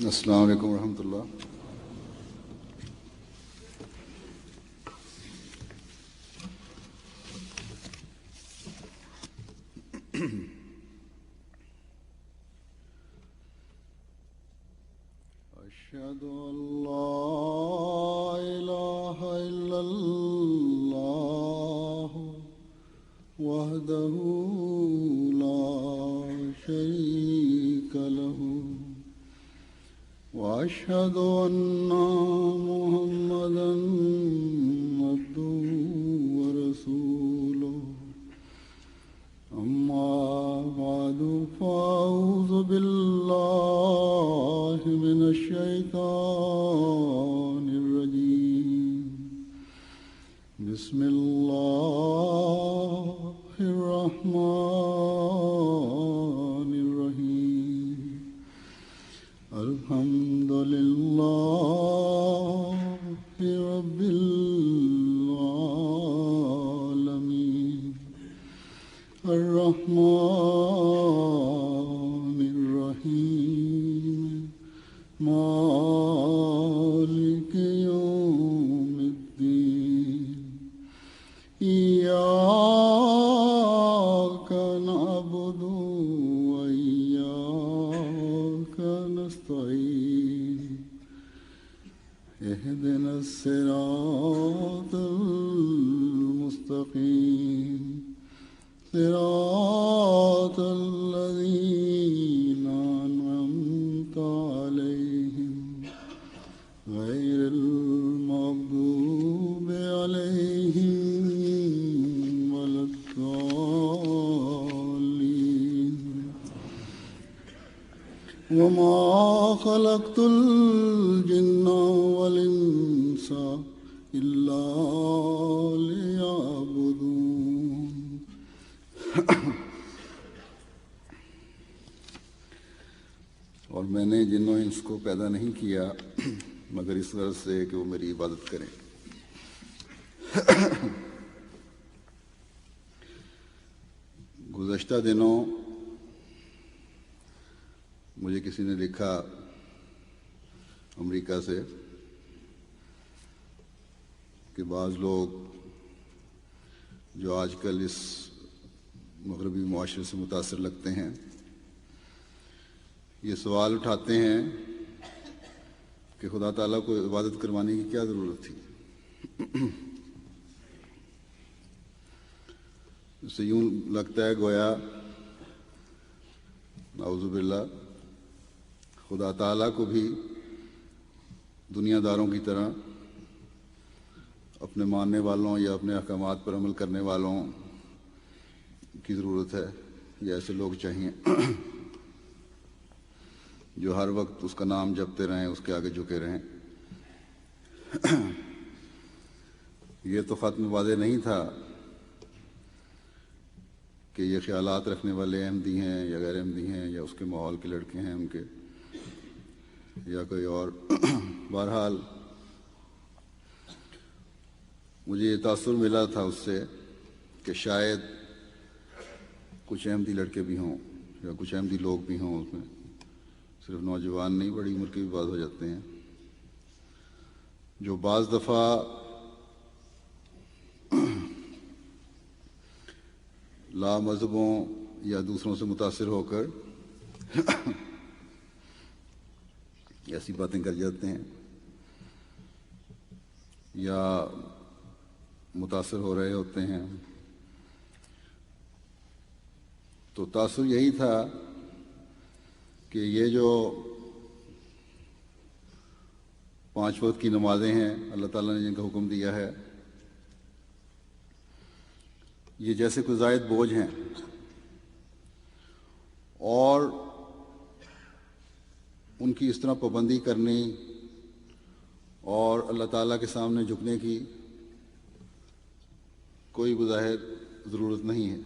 السلام علیکم ورحمۃ اللہ۔ اشہد ان لا الہ الا اللہ وحدہ لا شریک لہ واشہد ان محمدا عبدہ ورسولہ اما بعد فاعوذ باللہ من الشیطان الرجیم بسم اللہ الرحمن الرحیم الحمد للہ رب العالمین الرحمن الرحیم مالک یوم الدین ایاک نعبد وإیاک نستعین اہدنا الصراط المستقیم صراط الذین أنعمت علیہم غیر المغضوب علیہم ولا الضالین وما خلقت الجن والانس الا لیعبدون۔ اور میں نے جن و انس کو پیدا نہیں کیا مگر اس غرض سے کہ وہ میری عبادت کریں۔ گزشتہ دنوں مجھے کسی نے لکھا امریکہ سے کہ بعض لوگ جو آج کل اس مغربی معاشرے سے متاثر لگتے ہیں یہ سوال اٹھاتے ہیں کہ خدا تعالیٰ کو عبادت کروانے کی کیا ضرورت تھی۔ اس سے یوں لگتا ہے گویا نعوذ باللہ خدا تعالیٰ کو بھی دنیا داروں کی طرح اپنے ماننے والوں یا اپنے احکامات پر عمل کرنے والوں کی ضرورت ہے، یا ایسے لوگ چاہیے جو ہر وقت اس کا نام جپتے رہیں، اس کے آگے جھکے رہیں۔ یہ تو خط میں واضح نہیں تھا کہ یہ خیالات رکھنے والے احمدی ہیں یا غیر احمدی ہیں یا اس کے ماحول کے لڑکے ہیں ان کے یا کوئی اور۔ بہرحال مجھے یہ تاثر ملا تھا اس سے کہ شاید کچھ احمدی لڑکے بھی ہوں یا کچھ احمدی لوگ بھی ہوں، اس میں صرف نوجوان نہیں بڑی عمر کے بھی بعض ہو جاتے ہیں، جو بعض دفعہ لا مذہبوں یا دوسروں سے متاثر ہو کر ایسی باتیں کر جاتے ہیں یا متاثر ہو رہے ہوتے ہیں۔ تو تاثر یہی تھا کہ یہ جو 5 وقت کی نمازیں ہیں اللہ تعالیٰ نے جن کا حکم دیا ہے، یہ جیسے کوئی زائد بوجھ ہیں، اور ان کی اس طرح پابندی کرنی اور اللہ تعالیٰ کے سامنے جھکنے کی کوئی بظاہر ضرورت نہیں ہے۔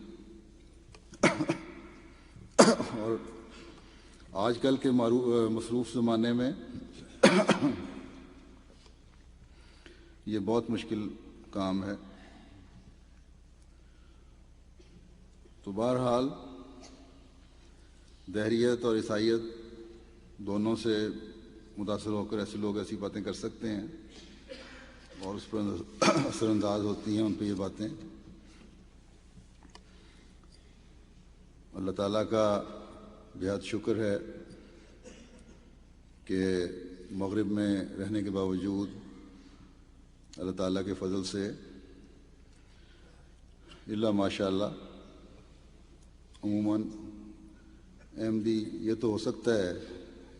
اور آج کل کے مصروف زمانے میں یہ بہت مشکل کام ہے۔ تو بہرحال دہریت اور عیسائیت دونوں سے متاثر ہو کر ایسے لوگ ایسی باتیں کر سکتے ہیں اور اس پر اثر انداز ہوتی ہیں ان پہ یہ باتیں. اللہ تعالیٰ کا بہت شکر ہے کہ مغرب میں رہنے کے باوجود اللہ تعالیٰ کے فضل سے اللہ ماشاء اللہ عموماً احمدی یہ تو ہو سکتا ہے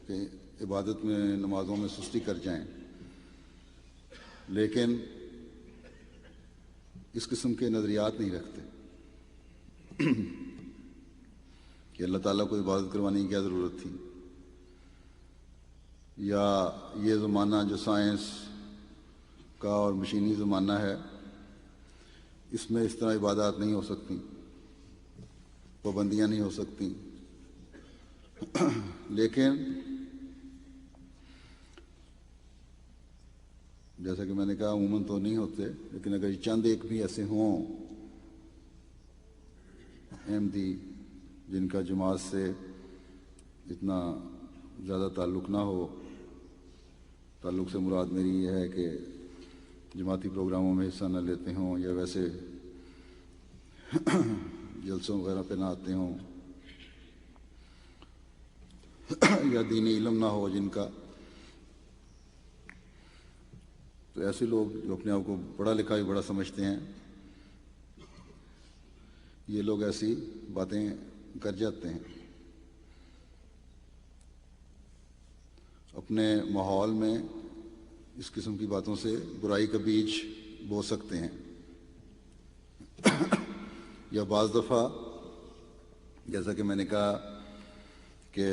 کہ عبادت میں نمازوں میں سستی کر جائیں، لیکن اس قسم کے نظریات نہیں رکھتے کہ اللہ تعالیٰ کو عبادت کروانے کی کیا ضرورت تھی، یا یہ زمانہ جو سائنس کا اور مشینی زمانہ ہے اس میں اس طرح عبادات نہیں ہو سکتی، پابندیاں نہیں ہو سکتی. لیکن جیسا کہ میں نے کہا عموماً تو نہیں ہوتے، لیکن اگر چند ایک بھی ایسے ہوں احمدی جن کا جماعت سے اتنا زیادہ تعلق نہ ہو، تعلق سے مراد میری یہ ہے کہ جماعتی پروگراموں میں حصہ نہ لیتے ہوں یا ویسے جلسوں وغیرہ پہ نہ آتے ہوں یا دینی علم نہ ہو جن کا، تو ایسے لوگ جو اپنے آپ کو پڑھا لکھا بھی بڑا سمجھتے ہیں یہ لوگ ایسی باتیں کر جاتے ہیں. اپنے ماحول میں اس قسم کی باتوں سے برائی کا بیج بو سکتے ہیں یا بعض دفعہ جیسا کہ میں نے کہا کہ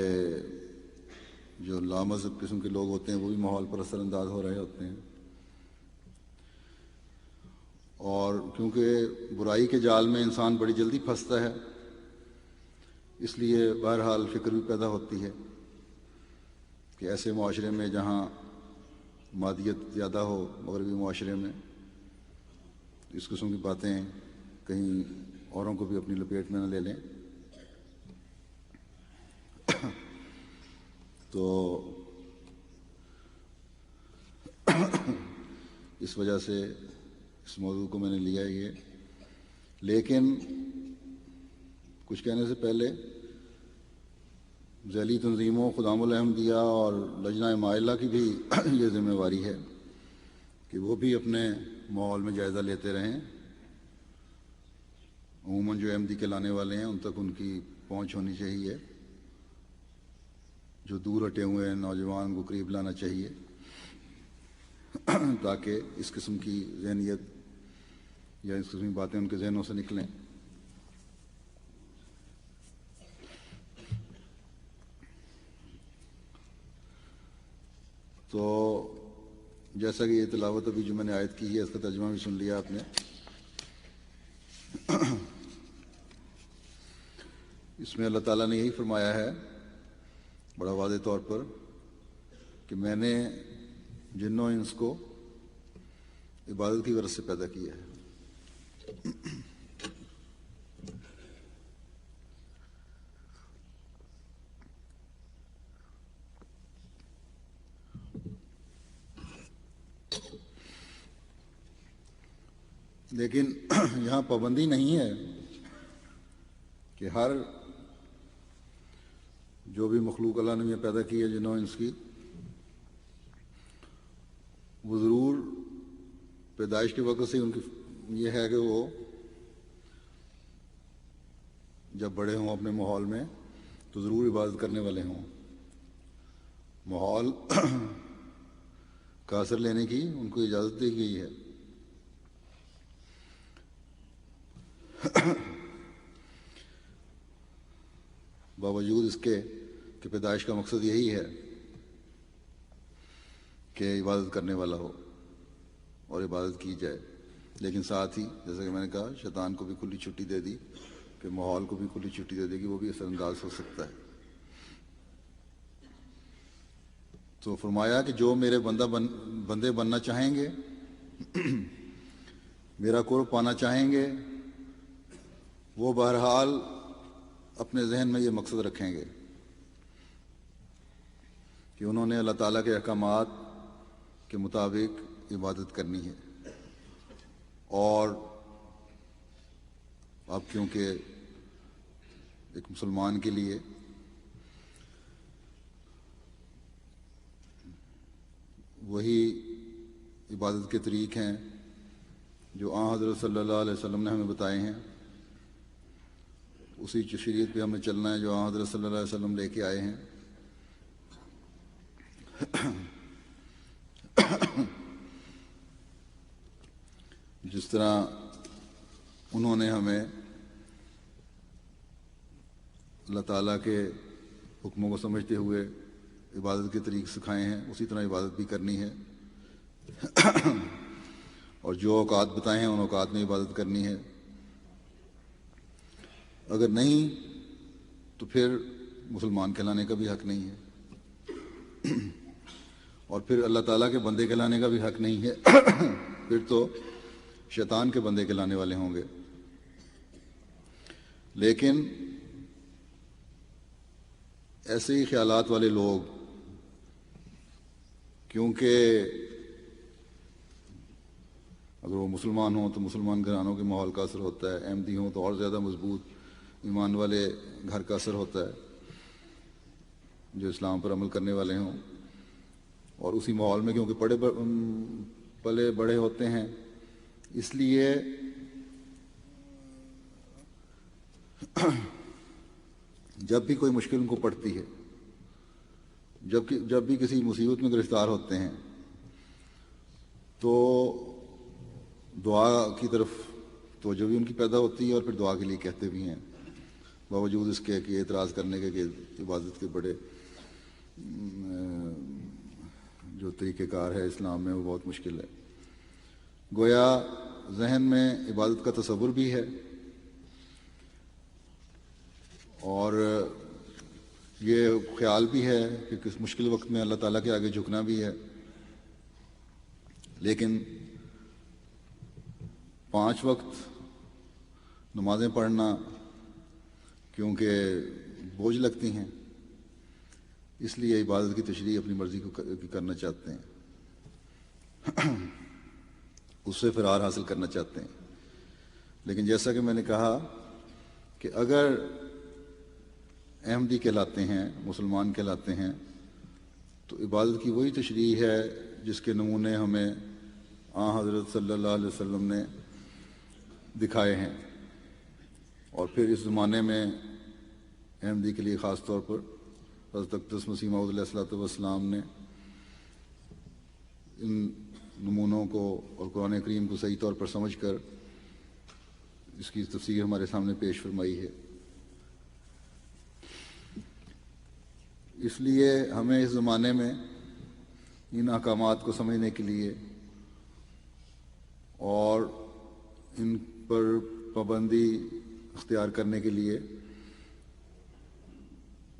جو لامذہب قسم کے لوگ ہوتے ہیں وہ بھی ماحول پر اثر انداز ہو رہے ہوتے ہیں، اور کیونکہ برائی کے جال میں انسان بڑی جلدی پھنستا ہے اس لیے بہرحال فکر بھی پیدا ہوتی ہے کہ ایسے معاشرے میں جہاں مادیت زیادہ ہو، مغربی معاشرے میں، اس قسم کی باتیں کہیں اوروں کو بھی اپنی لپیٹ میں نہ لے لیں. تو اس وجہ سے اس موضوع کو میں نے لیا یہ. لیکن کچھ کہنے سے پہلے ذیلی تنظیموں خدام الاحمدیہ اور لجنہ مائلہ کی بھی یہ ذمہ داری ہے کہ وہ بھی اپنے ماحول میں جائزہ لیتے رہیں. عموماً جو احمدی کے لانے والے ہیں ان تک ان کی پہنچ ہونی چاہیے، جو دور ہٹے ہوئے ہیں نوجوان کو قریب لانا چاہیے تاکہ اس قسم کی ذہنیت یا اس قسم کی باتیں ان کے ذہنوں سے نکلیں. تو جیسا کہ یہ تلاوت ابھی جو میں نے آیت کی ہے اس کا ترجمہ بھی سن لیا آپ نے. اس میں اللہ تعالیٰ نے یہی فرمایا ہے بڑا واضح طور پر کہ میں نے جن و انس کو عبادت کی غرض سے پیدا کیا ہے. لیکن یہاں پابندی نہیں ہے کہ ہر جو بھی مخلوق اللہ نے پیدا کی ہے جن و انس کی، وہ ضرور پیدائش کے وقت سے ان کی یہ ہے کہ وہ جب بڑے ہوں اپنے ماحول میں تو ضرور عبادت کرنے والے ہوں. ماحول کا اثر لینے کی ان کو اجازت دی گئی ہے. باوجود اس کے کہ پیدائش کا مقصد یہی ہے کہ عبادت کرنے والا ہو اور عبادت کی جائے، لیکن ساتھ ہی جیسا کہ میں نے کہا شیطان کو بھی کھلی چھٹی دے دی کہ ماحول کو بھی کھلی چھٹی دے دے کہ وہ بھی اثر انداز ہو سکتا ہے. تو فرمایا کہ جو میرے بندے بننا چاہیں گے، میرا قرب پانا چاہیں گے، وہ بہرحال اپنے ذہن میں یہ مقصد رکھیں گے کہ انہوں نے اللہ تعالیٰ کے احکامات کے مطابق عبادت کرنی ہے، اور اب کیونکہ ایک مسلمان کے لیے وہی عبادت کے طریق ہیں جو آن حضرت صلی اللہ علیہ وسلم نے ہمیں بتائے ہیں، اسی شریعت پہ ہمیں چلنا ہے جو آن حضرت صلی اللہ علیہ وسلم لے کے آئے ہیں۔ جس طرح انہوں نے ہمیں اللہ تعالیٰ کے حکموں کو سمجھتے ہوئے عبادت کے طریق سکھائے ہیں، اسی طرح عبادت بھی کرنی ہے، اور جو اوقات بتائے ہیں ان اوقات میں عبادت کرنی ہے۔ اگر نہیں تو پھر مسلمان کہلانے کا بھی حق نہیں ہے، اور پھر اللہ تعالیٰ کے بندے کہلانے کا بھی حق نہیں ہے، پھر تو شیطان کے بندے کہلانے والے ہوں گے۔ لیکن ایسے ہی خیالات والے لوگ، کیونکہ اگر وہ مسلمان ہوں تو مسلمان گھرانوں کے ماحول کا اثر ہوتا ہے، احمدی ہوں تو اور زیادہ مضبوط ایمان والے گھر کا اثر ہوتا ہے جو اسلام پر عمل کرنے والے ہوں، اور اسی ماحول میں کیونکہ پلے بڑے ہوتے ہیں، اس لیے جب بھی کوئی مشکل ان کو پڑتی ہے، جب بھی کسی مصیبت میں گرفتار ہوتے ہیں، تو دعا کی طرف توجہ بھی ان کی پیدا ہوتی ہے، اور پھر دعا کے لیے کہتے بھی ہیں، باوجود اس کے کہ اعتراض کرنے کے کہ عبادت کے بڑے جو طریقہ کار ہے اسلام میں وہ بہت مشکل ہے۔ گویا ذہن میں عبادت کا تصور بھی ہے، اور یہ خیال بھی ہے کہ کس مشکل وقت میں اللہ تعالیٰ کے آگے جھکنا بھی ہے، لیکن 5 وقت نمازیں پڑھنا کیونکہ بوجھ لگتی ہیں، اس لیے عبادت کی تشریح اپنی مرضی کو کرنا چاہتے ہیں، اس سے فرار حاصل کرنا چاہتے ہیں۔ لیکن جیسا کہ میں نے کہا کہ اگر احمدی کہلاتے ہیں، مسلمان کہلاتے ہیں، تو عبادت کی وہی تشریح ہے جس کے نمونے ہمیں آن حضرت صلی اللہ علیہ وسلم نے دکھائے ہیں، اور پھر اس زمانے میں احمدی کے لیے خاص طور پر حضرت اقدس مسیح موعود علیہ الصلوۃ والسلام نے ان نمونوں کو اور قرآن کریم کو صحیح طور پر سمجھ کر اس کی تفسیر ہمارے سامنے پیش فرمائی ہے۔ اس لیے ہمیں اس زمانے میں ان احکامات کو سمجھنے کے لیے اور ان پر پابندی اختیار کرنے کے لیے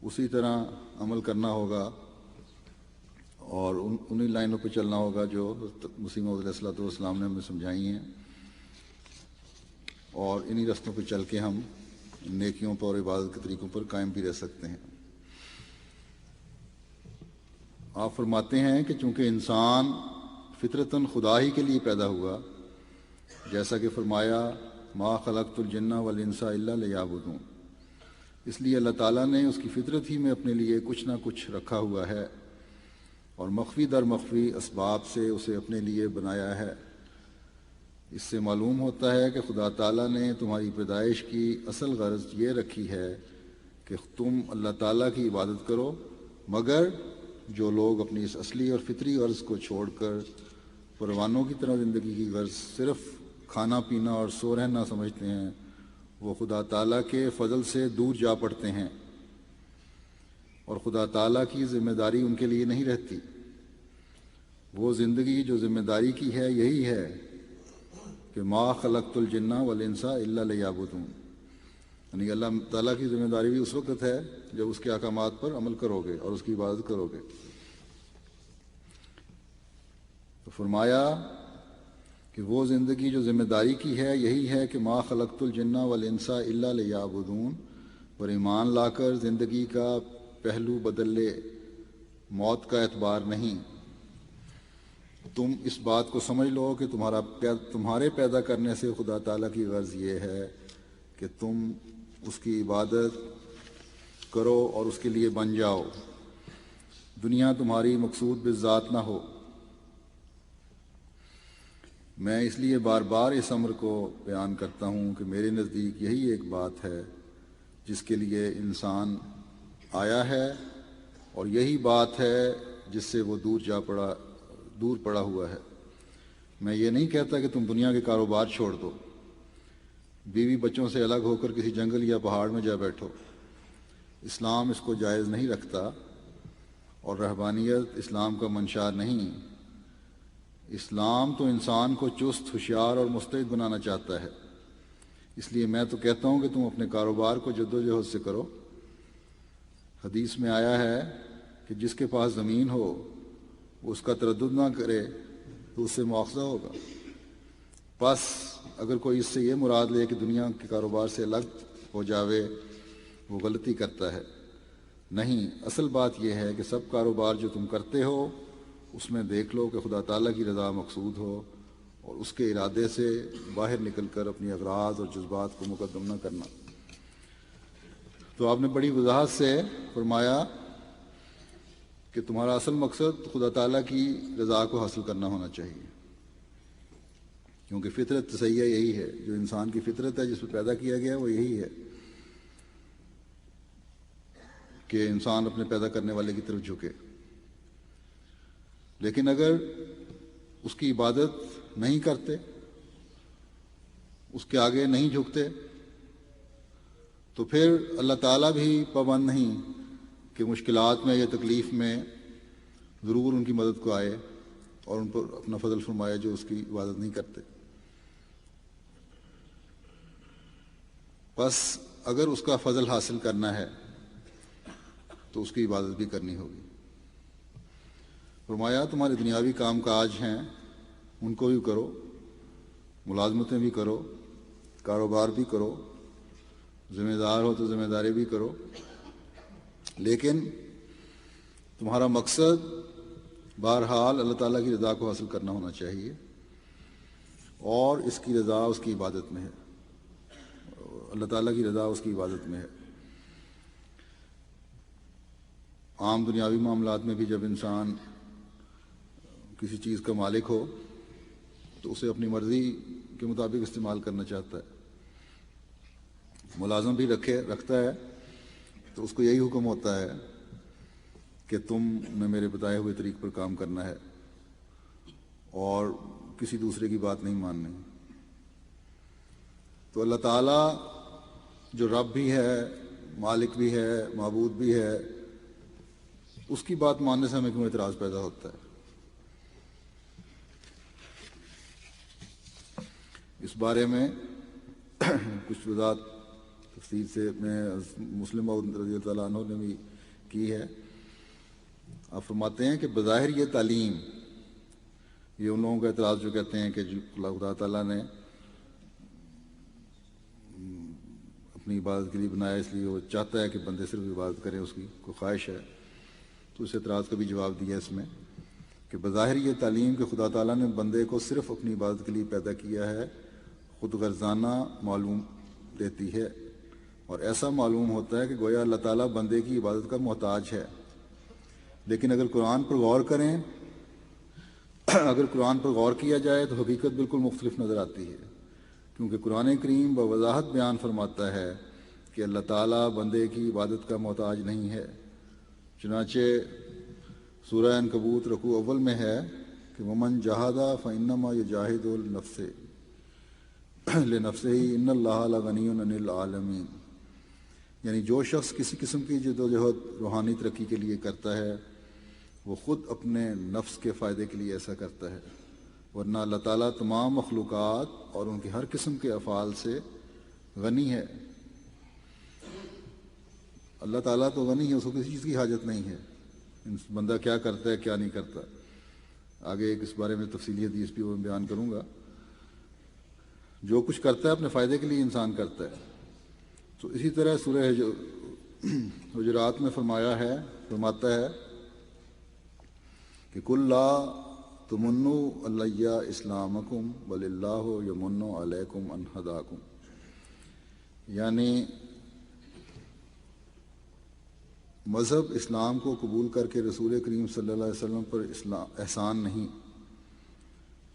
اسی طرح عمل کرنا ہوگا، اور انہی لائنوں پہ چلنا ہوگا جو مسیح موعود علیہ الصلوۃ والسلام نے ہمیں سمجھائی ہیں، اور انہی رستوں پہ چل کے ہم نیکیوں پر اور عبادت کے طریقوں پر قائم بھی رہ سکتے ہیں۔ آپ فرماتے ہیں کہ چونکہ انسان فطرتاً خدا ہی کے لیے پیدا ہوا، جیسا کہ فرمایا ما خلقت الجن والانس الا لیعبدون، اس لیے اللہ تعالیٰ نے اس کی فطرت ہی میں اپنے لیے کچھ نہ کچھ رکھا ہوا ہے، اور مخفی در مخفی اسباب سے اسے اپنے لیے بنایا ہے۔ اس سے معلوم ہوتا ہے کہ خدا تعالیٰ نے تمہاری پیدائش کی اصل غرض یہ رکھی ہے کہ تم اللہ تعالیٰ کی عبادت کرو، مگر جو لوگ اپنی اس اصلی اور فطری غرض کو چھوڑ کر پروانوں کی طرح زندگی کی غرض صرف کھانا پینا اور سو رہنا سمجھتے ہیں، وہ خدا تعالیٰ کے فضل سے دور جا پڑتے ہیں، اور خدا تعالیٰ کی ذمہ داری ان کے لیے نہیں رہتی۔ وہ زندگی جو ذمہ داری کی ہے یہی ہے کہ ما خلقت الجن والانس الا لیعبدون، یعنی اللہ تعالیٰ کی ذمہ داری بھی اس وقت ہے جب اس کے احکامات پر عمل کرو گے اور اس کی عبادت کرو گے۔ تو فرمایا کہ وہ زندگی جو ذمہ داری کی ہے یہی ہے کہ ما خلقت الجن والانس الا لیعبدون، پر ایمان لا کر زندگی کا پہلو بدل لے موت کا اعتبار نہیں۔ تم اس بات کو سمجھ لو کہ تمہارے پیدا کرنے سے خدا تعالیٰ کی غرض یہ ہے کہ تم اس کی عبادت کرو اور اس کے لیے بن جاؤ، دنیا تمہاری مقصود بالذات نہ ہو۔ میں اس لیے بار بار اس امر کو بیان کرتا ہوں کہ میرے نزدیک یہی ایک بات ہے جس کے لیے انسان آیا ہے، اور یہی بات ہے جس سے وہ دور پڑا ہوا ہے۔ میں یہ نہیں کہتا کہ تم دنیا کے کاروبار چھوڑ دو، بیوی بچوں سے الگ ہو کر کسی جنگل یا پہاڑ میں جا بیٹھو۔ اسلام اس کو جائز نہیں رکھتا، اور رہبانیت اسلام کا منشا نہیں۔ اسلام تو انسان کو چست، ہوشیار اور مستعد بنانا چاہتا ہے۔ اس لیے میں تو کہتا ہوں کہ تم اپنے کاروبار کو جدوجہد سے کرو۔ حدیث میں آیا ہے کہ جس کے پاس زمین ہو وہ اس کا تردد نہ کرے تو اس سے مواخذہ ہوگا۔ پس اگر کوئی اس سے یہ مراد لے کہ دنیا کے کاروبار سے الگ ہو جاوے، وہ غلطی کرتا ہے۔ نہیں، اصل بات یہ ہے کہ سب کاروبار جو تم کرتے ہو اس میں دیکھ لو کہ خدا تعالیٰ کی رضا مقصود ہو، اور اس کے ارادے سے باہر نکل کر اپنی اغراض اور جذبات کو مقدم نہ کرنا۔ تو آپ نے بڑی وضاحت سے فرمایا کہ تمہارا اصل مقصد خدا تعالیٰ کی رضا کو حاصل کرنا ہونا چاہیے، کیونکہ فطرت تسیہ یہی ہے، جو انسان کی فطرت ہے، جس پہ پیدا کیا گیا وہ یہی ہے کہ انسان اپنے پیدا کرنے والے کی طرف جھکے۔ لیکن اگر اس کی عبادت نہیں کرتے، اس کے آگے نہیں جھکتے، تو پھر اللہ تعالیٰ بھی پابند نہیں کہ مشکلات میں یا تکلیف میں ضرور ان کی مدد کو آئے اور ان پر اپنا فضل فرمائے جو اس کی عبادت نہیں کرتے۔ بس اگر اس کا فضل حاصل کرنا ہے تو اس کی عبادت بھی کرنی ہوگی۔ فرمایا تمہارے دنیاوی کام کاج ہیں ان کو بھی کرو، ملازمتیں بھی کرو، کاروبار بھی کرو، ذمہ دار ہو تو ذمہ داری بھی کرو، لیکن تمہارا مقصد بہرحال اللہ تعالیٰ کی رضا کو حاصل کرنا ہونا چاہیے، اور اس کی رضا اس کی عبادت میں ہے، اللہ تعالیٰ کی رضا اس کی عبادت میں ہے۔ عام دنیاوی معاملات میں بھی جب انسان کسی چیز کا مالک ہو تو اسے اپنی مرضی کے مطابق استعمال کرنا چاہتا ہے۔ ملازم بھی رکھتا ہے تو اس کو یہی حکم ہوتا ہے کہ تم نے میرے بتائے ہوئے طریق پر کام کرنا ہے اور کسی دوسرے کی بات نہیں ماننی۔ تو اللہ تعالیٰ جو رب بھی ہے، مالک بھی ہے، معبود بھی ہے، اس کی بات ماننے سے ہمیں کیوں اعتراض پیدا ہوتا ہے؟ اس بارے میں کچھ وضاحت تفصیل سے میں مسلم رضی اللہ عنہ نے بھی کی ہے۔ آپ فرماتے ہیں کہ بظاہر یہ تعلیم، یہ ان لوگوں کا اعتراض جو کہتے ہیں کہ خدا تعالیٰ نے اپنی عبادت کے لیے بنایا، اس لیے وہ چاہتا ہے کہ بندے صرف عبادت کریں، اس کی کوئی خواہش ہے، تو اس اعتراض کا بھی جواب دیا اس میں کہ بظاہر یہ تعلیم کہ خدا تعالیٰ نے بندے کو صرف اپنی عبادت کے لیے پیدا کیا ہے خود غرضانہ معلوم دیتی ہے، اور ایسا معلوم ہوتا ہے کہ گویا اللہ تعالیٰ بندے کی عبادت کا محتاج ہے۔ لیکن اگر قرآن پر غور کریں، اگر قرآن پر غور کیا جائے تو حقیقت بالکل مختلف نظر آتی ہے، کیونکہ قرآن کریم بوضاحت بیان فرماتا ہے کہ اللہ تعالیٰ بندے کی عبادت کا محتاج نہیں ہے۔ چنانچہ سورہ عنکبوت رکوع اول میں ہے کہ ومن جاہدہ فإنما یجاہد لنفسہ ان اللہ لغنی عن العالمین، یعنی جو شخص کسی قسم کی جدوجہد روحانی ترقی کے لیے کرتا ہے وہ خود اپنے نفس کے فائدے کے لیے ایسا کرتا ہے، ورنہ اللہ تعالیٰ تمام مخلوقات اور ان کی ہر قسم کے افعال سے غنی ہے۔ اللہ تعالیٰ تو غنی ہے، اس کو کسی چیز کی حاجت نہیں ہے، بندہ کیا کرتا ہے کیا نہیں کرتا۔ آگے ایک اس بارے میں تفصیلی حدیث بھی میں بیان کروں گا۔ جو کچھ کرتا ہے اپنے فائدے کے لیے انسان کرتا ہے۔ تو اسی طرح سورہ حجرات میں فرماتا ہے کہ کل لا تمنو علیہ اسلامکم بل اللہ یمن علیکم ان ہداکم، یعنی مذہب اسلام کو قبول کر کے رسول کریم صلی اللہ علیہ وسلم پر احسان نہیں،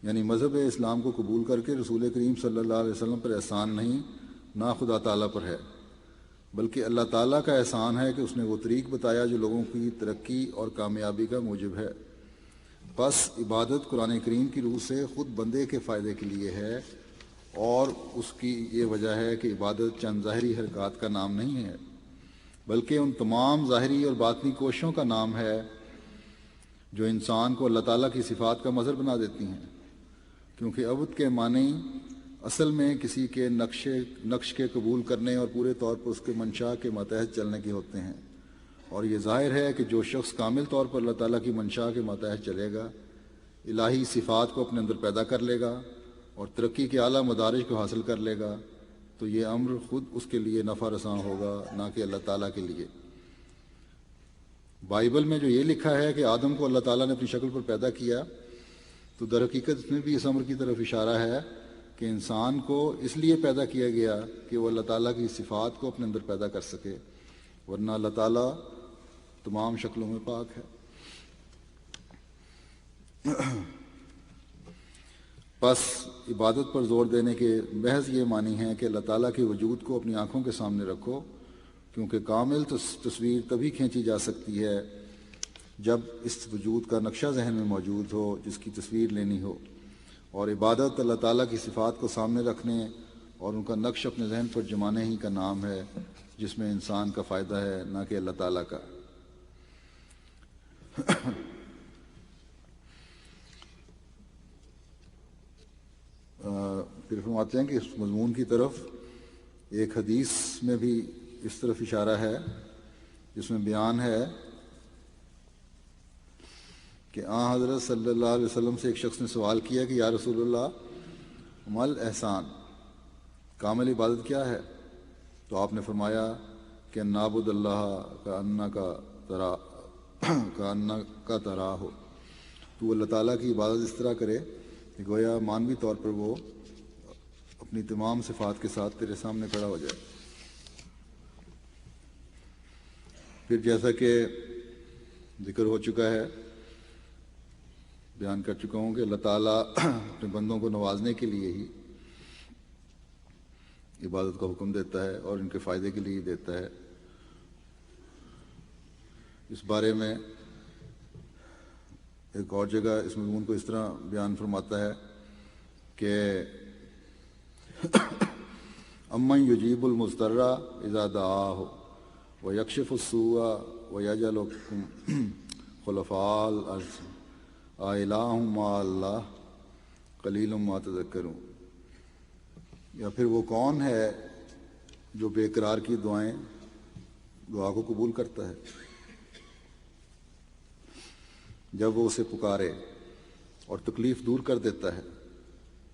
یعنی مذہب اسلام کو قبول کر کے رسول کریم صلی اللہ علیہ وسلم پر احسان نہیں، نہ خدا تعالیٰ پر ہے، بلکہ اللہ تعالیٰ کا احسان ہے کہ اس نے وہ طریق بتایا جو لوگوں کی ترقی اور کامیابی کا موجب ہے۔ پس عبادت قرآن کریم کی روح سے خود بندے کے فائدے کے لیے ہے، اور اس کی یہ وجہ ہے کہ عبادت چند ظاہری حرکات کا نام نہیں ہے، بلکہ ان تمام ظاہری اور باطنی کوششوں کا نام ہے جو انسان کو اللہ تعالیٰ کی صفات کا مظہر بنا دیتی ہیں، کیونکہ عبد کے معنی اصل میں کسی کے نقش کے قبول کرنے اور پورے طور پر اس کے منشا کے ماتحت چلنے کے ہوتے ہیں، اور یہ ظاہر ہے کہ جو شخص کامل طور پر اللہ تعالیٰ کی منشا کے ماتحت چلے گا، الہی صفات کو اپنے اندر پیدا کر لے گا اور ترقی کے اعلیٰ مدارج کو حاصل کر لے گا، تو یہ امر خود اس کے لیے نفع رساں ہوگا، نہ کہ اللہ تعالیٰ کے لیے۔ بائبل میں جو یہ لکھا ہے کہ آدم کو اللہ تعالیٰ نے اپنی شکل پر پیدا کیا، تو در حقیقت اس میں بھی اس امر کی طرف اشارہ ہے کہ انسان کو اس لیے پیدا کیا گیا کہ وہ اللہ تعالیٰ کی صفات کو اپنے اندر پیدا کر سکے، ورنہ اللہ تعالیٰ تمام شکلوں میں پاک ہے۔ پس عبادت پر زور دینے کے محض یہ معنی ہے کہ اللہ تعالیٰ کے وجود کو اپنی آنکھوں کے سامنے رکھو، کیونکہ کامل تصویر تبھی کھینچی جا سکتی ہے جب اس وجود کا نقشہ ذہن میں موجود ہو جس کی تصویر لینی ہو، اور عبادت اللہ تعالیٰ کی صفات کو سامنے رکھنے اور ان کا نقش اپنے ذہن پر جمانے ہی کا نام ہے، جس میں انسان کا فائدہ ہے، نہ کہ اللہ تعالیٰ کا۔ پھر فرماتے ہیں کہ اس مضمون کی طرف ایک حدیث میں بھی اس طرف اشارہ ہے، جس میں بیان ہے کہ حضرت صلی اللہ علیہ وسلم سے ایک شخص نے سوال کیا کہ یا رسول اللہ مل احسان، کامل عبادت کیا ہے؟ تو آپ نے فرمایا کہ نعبد اللہ کا انا کا ترا ہو، تو اللہ تعالیٰ کی عبادت اس طرح کرے کہ گویا مانوی طور پر وہ اپنی تمام صفات کے ساتھ تیرے سامنے کھڑا ہو جائے۔ پھر جیسا کہ ذکر ہو چکا ہے، بیان کر چکا ہوں کہ اللہ تعالیٰ اپنے بندوں کو نوازنے کے لیے ہی عبادت کا حکم دیتا ہے اور ان کے فائدے کے لیے دیتا ہے۔ اس بارے میں ایک اور جگہ اس مضمون کو اس طرح بیان فرماتا ہے کہ امن یجیب المضطر اذا دعاہ ویکشف السوء ویجعلکم خلفاء الارض الہ مع اللہ قلیل ما تذکرون، یا پھر وہ کون ہے جو بے قرار کی دعا کو قبول کرتا ہے جب وہ اسے پکارے اور تکلیف دور کر دیتا ہے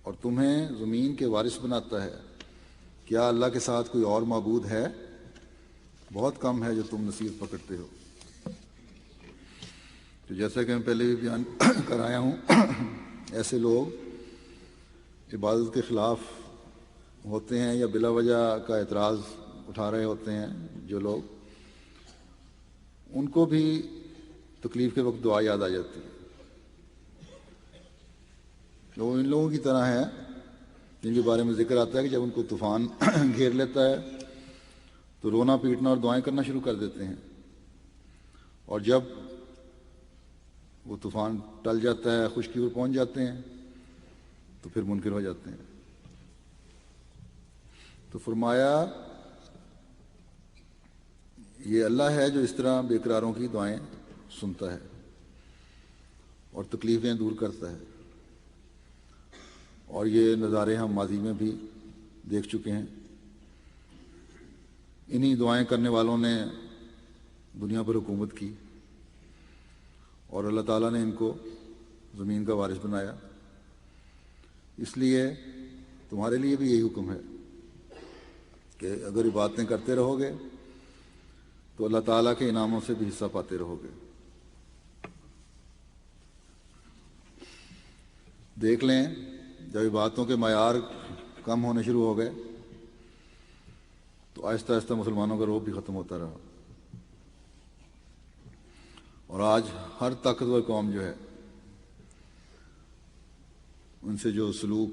اور تمہیں زمین کے وارث بناتا ہے، کیا اللہ کے ساتھ کوئی اور معبود ہے؟ بہت کم ہے جو تم نصیب پکڑتے ہو۔ تو جیسا کہ میں پہلے بھی بیان کرایا ہوں، ایسے لوگ عبادت کے خلاف ہوتے ہیں یا بلا وجہ کا اعتراض اٹھا رہے ہوتے ہیں، جو لوگ، ان کو بھی تکلیف کے وقت دعا یاد آ جاتی ہے۔ وہ ان لوگوں کی طرح ہیں جن کے بارے میں ذکر آتا ہے کہ جب ان کو طوفان گھیر لیتا ہے تو رونا پیٹنا اور دعائیں کرنا شروع کر دیتے ہیں، اور جب وہ طوفان ٹل جاتا ہے، خشکی پر پہنچ جاتے ہیں، تو پھر منکر ہو جاتے ہیں۔ تو فرمایا یہ اللہ ہے جو اس طرح بے قراروں کی دعائیں سنتا ہے اور تکلیفیں دور کرتا ہے، اور یہ نظارے ہم ماضی میں بھی دیکھ چکے ہیں۔ انہی دعائیں کرنے والوں نے دنیا پر حکومت کی اور اللہ تعالیٰ نے ان کو زمین کا وارث بنایا۔ اس لیے تمہارے لیے بھی یہی حکم ہے کہ اگر عبادتیں کرتے رہو گے تو اللہ تعالیٰ کے انعاموں سے بھی حصہ پاتے رہو گے۔ دیکھ لیں جب عبادتوں کے معیار کم ہونے شروع ہو گئے تو آہستہ آہستہ مسلمانوں کا رعب بھی ختم ہوتا رہا، اور آج ہر طاقتور قوم جو ہے ان سے جو سلوک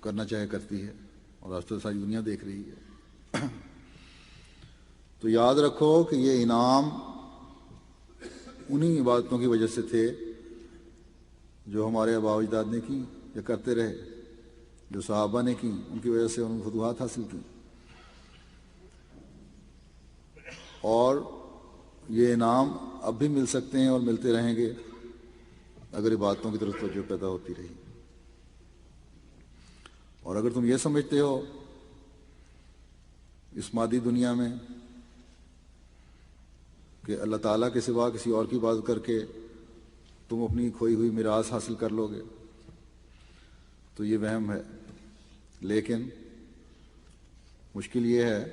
کرنا چاہے کرتی ہے، اور آج تو ساری دنیا دیکھ رہی ہے۔ تو یاد رکھو کہ یہ انعام انہی عبادتوں کی وجہ سے تھے جو ہمارے آباء و اجداد نے کی یا کرتے رہے، جو صحابہ نے کی، ان کی وجہ سے انہوں نے فتوحات حاصل کی، اور یہ انعام اب بھی مل سکتے ہیں اور ملتے رہیں گے اگر عبادتوں کی طرف توجہ پیدا ہوتی رہی۔ اور اگر تم یہ سمجھتے ہو اس مادی دنیا میں کہ اللہ تعالیٰ کے سوا کسی اور کی عبادت کر کے تم اپنی کھوئی ہوئی میراث حاصل کر لو گے تو یہ وہم ہے، لیکن مشکل یہ ہے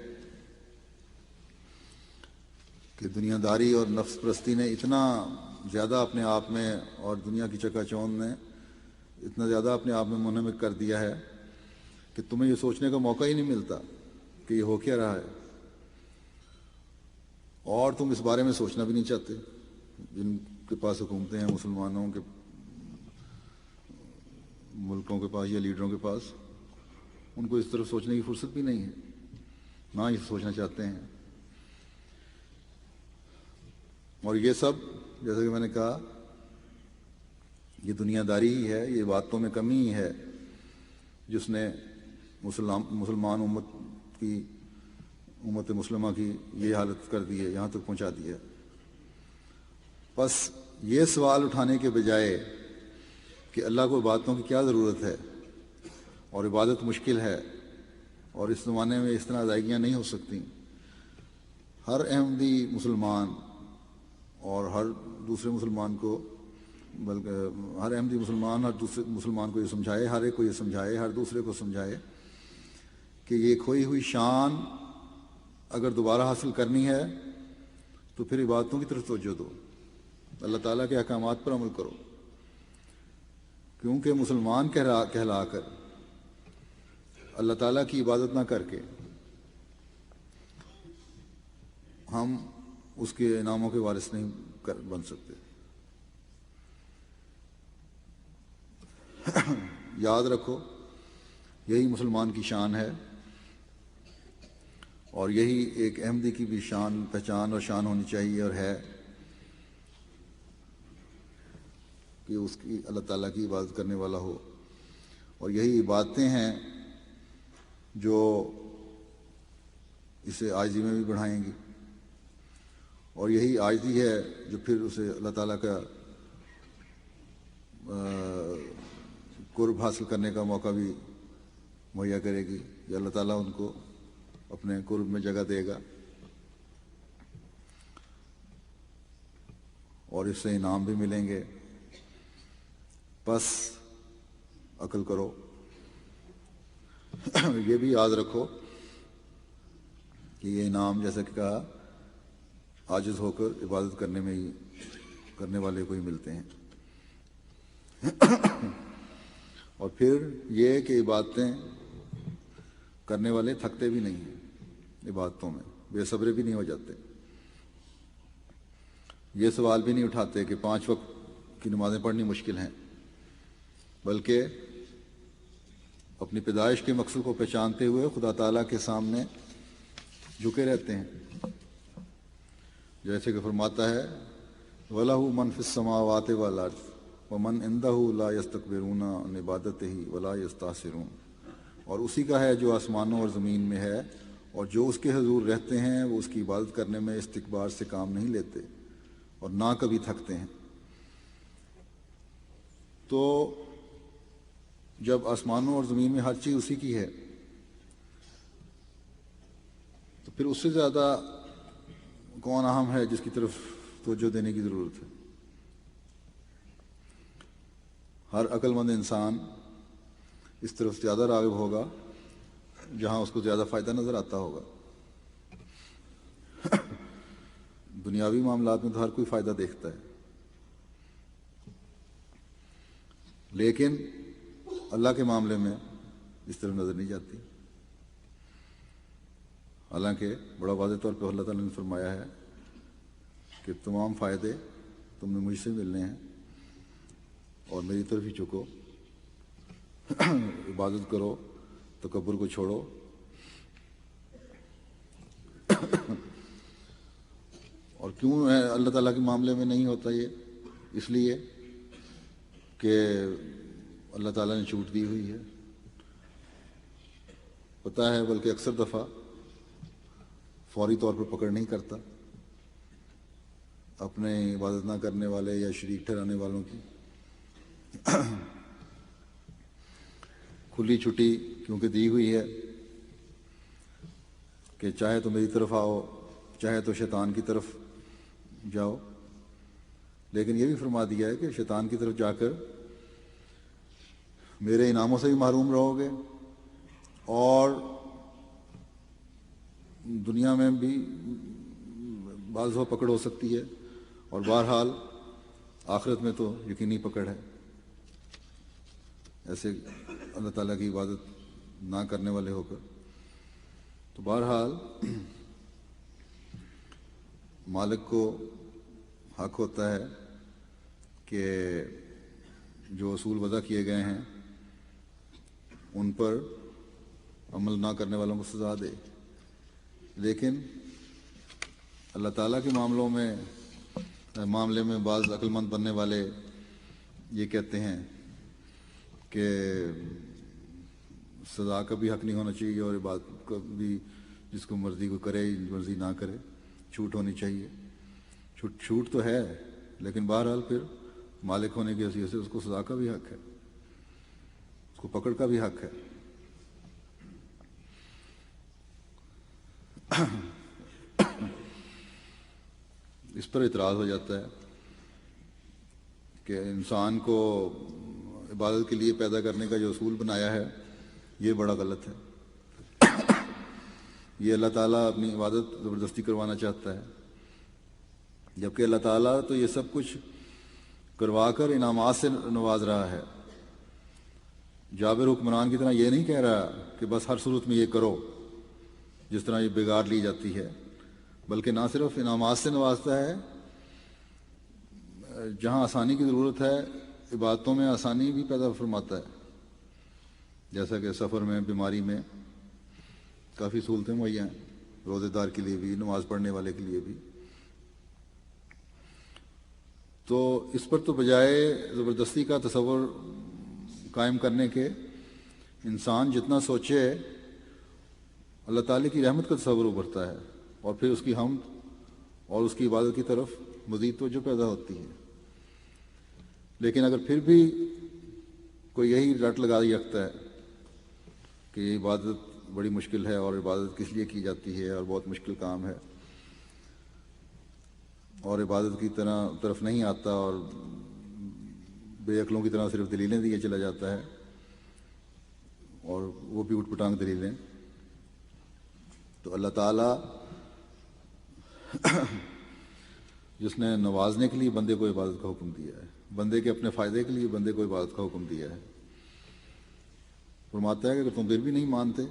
کہ دنیا داری اور نفس پرستی نے اتنا زیادہ اپنے آپ میں، اور دنیا کی چکا چوند نے اتنا زیادہ اپنے آپ میں منہمک کر دیا ہے کہ تمہیں یہ سوچنے کا موقع ہی نہیں ملتا کہ یہ ہو کیا رہا ہے، اور تم اس بارے میں سوچنا بھی نہیں چاہتے۔ جن کے پاس حکومتیں ہیں، مسلمانوں کے ملکوں کے پاس یا لیڈروں کے پاس، ان کو اس طرف سوچنے کی فرصت بھی نہیں ہے، نہ یہ سوچنا چاہتے ہیں۔ اور یہ سب جیسا کہ میں نے کہا یہ دنیا داری ہی ہے، یہ باتوں میں کمی ہی ہے جس نے مسلمان امت مسلمہ کی یہ حالت کر دی ہے، یہاں تک پہنچا دی ہے۔ بس یہ سوال اٹھانے کے بجائے کہ اللہ کو عبادتوں کی کیا ضرورت ہے اور عبادت مشکل ہے اور اس زمانے میں اس طرح ادائیگیاں نہیں ہو سکتی، ہر احمدی مسلمان اور ہر دوسرے مسلمان کو، بلکہ ہر احمدی مسلمان ہر دوسرے مسلمان کو یہ سمجھائے، ہر ایک کو یہ سمجھائے، ہر دوسرے کو سمجھائے کہ یہ کھوئی ہوئی شان اگر دوبارہ حاصل کرنی ہے تو پھر عبادتوں کی طرف توجہ دو، اللہ تعالیٰ کے احکامات پر عمل کرو، کیونکہ مسلمان کہلا کر اللہ تعالیٰ کی عبادت نہ کر کے ہم اس کے انعاموں کے وارث نہیں بن سکتے۔ یاد رکھو یہی مسلمان کی شان ہے، اور یہی ایک احمدی کی بھی شان، پہچان اور شان ہونی چاہیے اور ہے کہ اس کی اللہ تعالیٰ کی عبادت کرنے والا ہو، اور یہی عبادتیں ہیں جو اسے عاجزی میں بھی بڑھائیں گی، اور یہی عاجزی ہے جو پھر اسے اللہ تعالیٰ کا قرب حاصل کرنے کا موقع بھی مہیا کرے گی، یا اللہ تعالیٰ ان کو اپنے قرب میں جگہ دے گا اور اس سے انعام بھی ملیں گے۔ بس عقل کرو، یہ بھی یاد رکھو کہ یہ انعام جیسا کہ کہا عاجز ہو کر عبادت کرنے والے کو ہی ملتے ہیں۔ اور پھر یہ کہ عبادتیں کرنے والے تھکتے بھی نہیں ہیں، عبادتوں میں بے صبرے بھی نہیں ہو جاتے، یہ سوال بھی نہیں اٹھاتے کہ 5 وقت کی نمازیں پڑھنی مشکل ہیں، بلکہ اپنی پیدائش کے مقصد کو پہچانتے ہوئے خدا تعالیٰ کے سامنے جھکے رہتے ہیں، جیسے کہ فرماتا ہے وَلَهُ مَنْ فِي السَّمَاوَاتِ وَالْأَرْضِ وَمَنْ عِنْدَهُ لَا يَسْتَكْبِرُونَ عَنْ عِبَادَتِهِ وَلَا يَسْتَحْسِرُونَ، اور اسی کا ہے جو آسمانوں اور زمین میں ہے، اور جو اس کے حضور رہتے ہیں وہ اس کی عبادت کرنے میں استکبار سے کام نہیں لیتے اور نہ کبھی تھکتے ہیں۔ تو جب آسمانوں اور زمین میں ہر چیز اسی کی ہے تو پھر اس سے زیادہ کون اہم ہے جس کی طرف توجہ دینے کی ضرورت ہے؟ ہر عقل مند انسان اس طرف زیادہ راغب ہوگا جہاں اس کو زیادہ فائدہ نظر آتا ہوگا۔ دنیاوی معاملات میں تو ہر کوئی فائدہ دیکھتا ہے، لیکن اللہ کے معاملے میں اس طرح نظر نہیں جاتی، حالانکہ بڑا واضح طور پہ اللہ تعالیٰ نے فرمایا ہے کہ تمام فائدے تم نے مجھ سے ملنے ہیں اور میری طرف ہی جھکو، عبادت کرو، تکبر کو چھوڑو۔ اور کیوں ہے اللہ تعالیٰ کے معاملے میں نہیں ہوتا یہ؟ اس لیے کہ اللہ تعالیٰ نے چھوٹ دی ہوئی ہے، پتہ ہے، بلکہ اکثر دفعہ فوری طور پر پکڑ نہیں کرتا اپنے عبادت نہ کرنے والے یا شریک ٹھہرانے والوں کی۔ کھلی چھٹی کیونکہ دی ہوئی ہے کہ چاہے تو میری طرف آؤ، چاہے تو شیطان کی طرف جاؤ، لیکن یہ بھی فرما دیا ہے کہ شیطان کی طرف جا کر میرے انعاموں سے بھی محروم رہو گے اور دنیا میں بھی بعض دفعہ پکڑ ہو سکتی ہے، اور بہرحال آخرت میں تو یقینی پکڑ ہے ایسے اللہ تعالیٰ کی عبادت نہ کرنے والے ہو کر۔ تو بہرحال مالک کو حق ہوتا ہے کہ جو اصول وضع کیے گئے ہیں ان پر عمل نہ کرنے والوں کو سزا دے، لیکن اللہ تعالیٰ کے معاملے میں بعض عقل مند بننے والے یہ کہتے ہیں کہ سزا کا بھی حق نہیں ہونا چاہیے اور عبادت کا بھی، جس کو مرضی کو کرے مرضی نہ کرے، چھوٹ ہونی چاہیے۔ چھوٹ تو ہے، لیکن بہرحال پھر مالک ہونے کی حیثیت سے اس کو سزا کا بھی حق ہے، اس کو پکڑ کا بھی حق ہے۔ اس پر اعتراض ہو جاتا ہے کہ انسان کو عبادت کے لیے پیدا کرنے کا جو اصول بنایا ہے یہ بڑا غلط ہے، یہ اللہ تعالیٰ اپنی عبادت زبردستی کروانا چاہتا ہے، جبکہ اللہ تعالیٰ تو یہ سب کچھ کروا کر انعامات سے نواز رہا ہے۔ جابر حکمران کی طرح یہ نہیں کہہ رہا کہ بس ہر صورت میں یہ کرو جس طرح یہ بگاڑ لی جاتی ہے، بلکہ نہ صرف انعامات سے نوازتا ہے، جہاں آسانی کی ضرورت ہے عبادتوں میں آسانی بھی پیدا فرماتا ہے، جیسا کہ سفر میں، بیماری میں کافی سہولتیں مہیا ہیں، روزے دار کے لیے بھی، نماز پڑھنے والے کے لیے بھی۔ تو اس پر تو بجائے زبردستی کا تصور قائم کرنے کے انسان جتنا سوچے اللہ تعالیٰ کی رحمت کا تصور ابھرتا ہے، اور پھر اس کی حمد اور اس کی عبادت کی طرف مزید توجہ پیدا ہوتی ہے۔ لیکن اگر پھر بھی کوئی یہی رٹ لگا رکھتا ہے کہ یہ عبادت بڑی مشکل ہے اور عبادت کس لیے کی جاتی ہے اور بہت مشکل کام ہے، اور عبادت کی طرف نہیں آتا اور بے عقلوں کی طرح صرف دلیلیں دیے چلا جاتا ہے، اور وہ بھی اٹھ پٹانگ دلیلیں، تو اللہ تعالیٰ جس نے نوازنے کے لیے بندے کو عبادت کا حکم دیا ہے، بندے کے اپنے فائدے کے لیے بندے کو عبادت کا حکم دیا ہے، فرماتا ہے کہ اگر تم پھر بھی نہیں مانتے،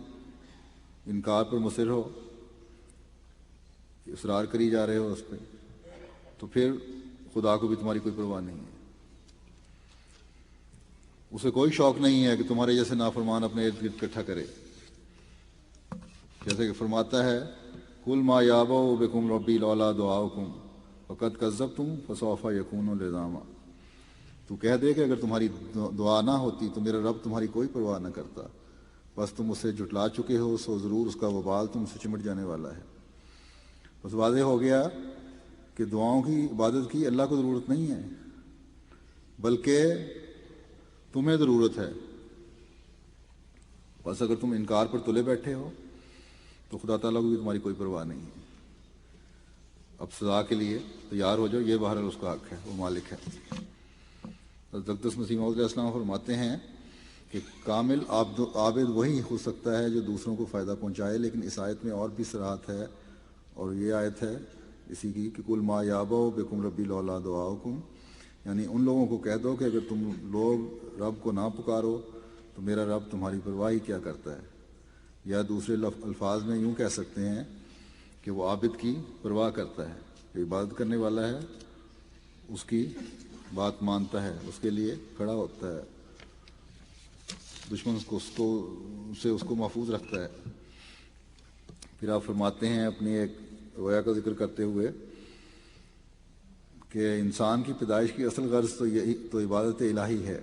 انکار پر مصر ہو، اصرار کری جا رہے ہو اس پہ، تو پھر خدا کو بھی تمہاری کوئی پرواہ نہیں ہے، اسے کوئی شوق نہیں ہے کہ تمہارے جیسے نافرمان اپنے ارد گرد اکٹھا کرے، جیسے کہ فرماتا ہے کل ما یابو بکم ربی لولا دعاؤکم فقد کذبتم فسوف یکون لزاما، تو کہہ دے کہ اگر تمہاری دعا نہ ہوتی تو میرا رب تمہاری کوئی پرواہ نہ کرتا، بس تم اسے جھٹلا چکے ہو، سو ضرور اس کا وبال تم سے چمٹ جانے والا ہے۔ بس واضح ہو گیا کہ دعاؤں کی عبادت کی اللہ کو ضرورت نہیں ہے، بلکہ تمہیں ضرورت ہے۔ بس اگر تم انکار پر تلے بیٹھے ہو تو خدا تعالیٰ کو بھی تمہاری کوئی پرواہ نہیں ہے، اب سزا کے لیے تیار ہو جاؤ، یہ بہرحال اس کا حق ہے، وہ مالک ہے۔ حضرت اقدس مسیح موعود علیہ السلام فرماتے ہیں کہ کامل عابد وہی ہو سکتا ہے جو دوسروں کو فائدہ پہنچائے، لیکن اس آیت میں اور بھی صراحت ہے، اور یہ آیت ہے اسی کی کہ کل ما یابو بکم ربی لولا دعاؤکم، یعنی ان لوگوں کو کہہ دو کہ اگر تم لوگ رب کو نہ پکارو تو میرا رب تمہاری پرواہی کیا کرتا ہے. یا دوسرے الفاظ میں یوں کہہ سکتے ہیں کہ وہ عابد کی پرواہ کرتا ہے، جو عبادت کرنے والا ہے اس کی بات مانتا ہے، اس کے لیے کھڑا ہوتا ہے، دشمن سے اس کو محفوظ رکھتا ہے. پھر آپ فرماتے ہیں اپنی ایک رویا کا ذکر کرتے ہوئے کہ انسان کی پیدائش کی اصل غرض تو عبادت الہی ہے،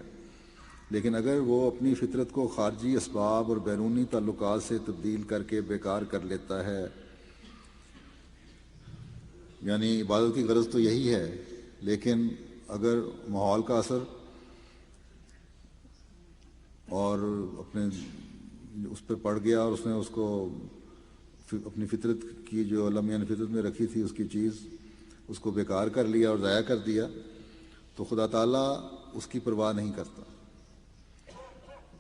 لیکن اگر وہ اپنی فطرت کو خارجی اسباب اور بیرونی تعلقات سے تبدیل کر کے بیکار کر لیتا ہے، یعنی عبادت کی غرض تو یہی ہے، لیکن اگر ماحول کا اثر اور اپنے اس پہ پڑ گیا اور اس نے اس کو اپنی فطرت کی جو علم یعنی فطرت میں رکھی تھی اس کی چیز اس کو بیکار کر لیا اور ضائع کر دیا، تو خدا تعالیٰ اس کی پرواہ نہیں کرتا.